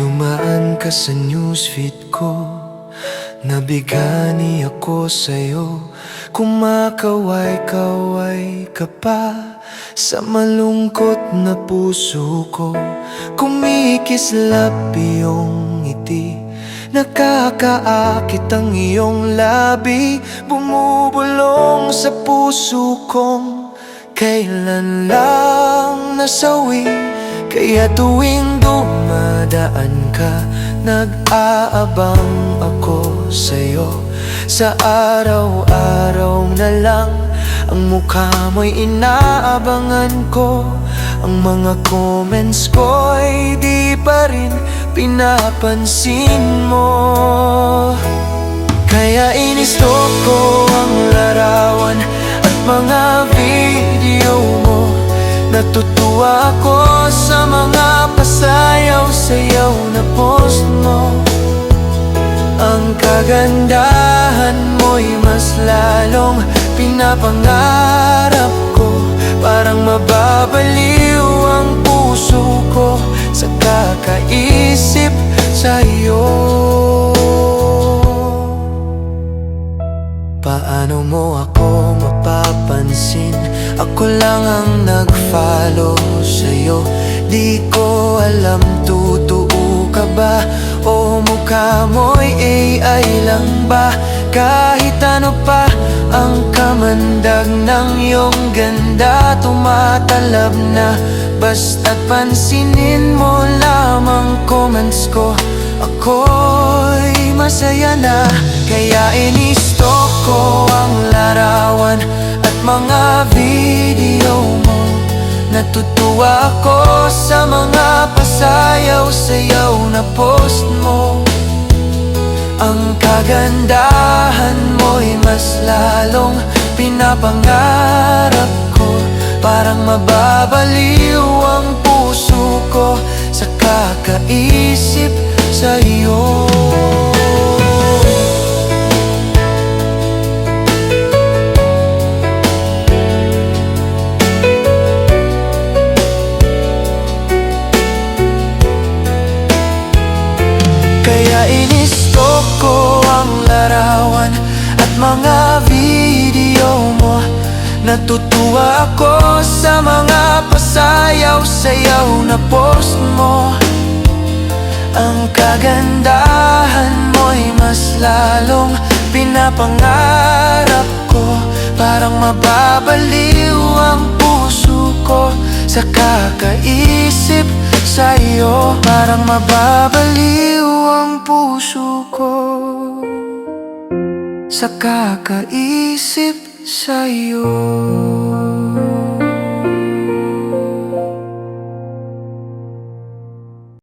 dumaan ka sa newsfeed ko, nabigani ako sa'yo. Kumakaway-kaway ka pa sa malungkot na puso ko. Kumikislap iyong ngiti, nakakaakit ang iyong labi. Bumubulong sa puso kong kailan lang nasawi. Kaya tuwing dumadaan ka, nag-aabang ako sa'yo. Sa araw-araw na lang, ang mukha mo'y inaabangan ko. Ang mga comments ko'y di pa rin pinapansin mo. Kaya inistok ko ang larawan at mga video mo. Natutuwa ako sa mga pasayaw-sayaw na post mo. Ang kagandahan mo'y mas lalong pinapangarap ko. Parang mababaliw ang puso ko sa kakaisip sa'yo. Paano mo ako mapapansin? Ako lang ang nag-follow sa'yo. Di ko alam, totoo ka ba? O mukha mo'y AI lang ba? Kahit ano pa ang kamandag ng iyong ganda, tumatalab na. Basta't pansinin mo lamang comments ko, ako'y masaya na. Kaya inistok ko ang larawan at mga video mo. Natutuwa ako sa mga pasayaw-sayaw na post mo. Ang kagandahan mo'y mas lalong pinapangarap ko. Parang mababaliw ang puso ko sa kakaisip sa'yo. Kaya inistok ko ang larawan at mga video mo. Natutuwa ako sa mga pasayaw-sayaw na post mo. Ang kagandahan mo'y mas lalong pinapangarap ko. Parang mababaliw ang puso ko sa kakaisip sa'yo. Parang mababaliw ang puso ko sa kakaisip sa'yo.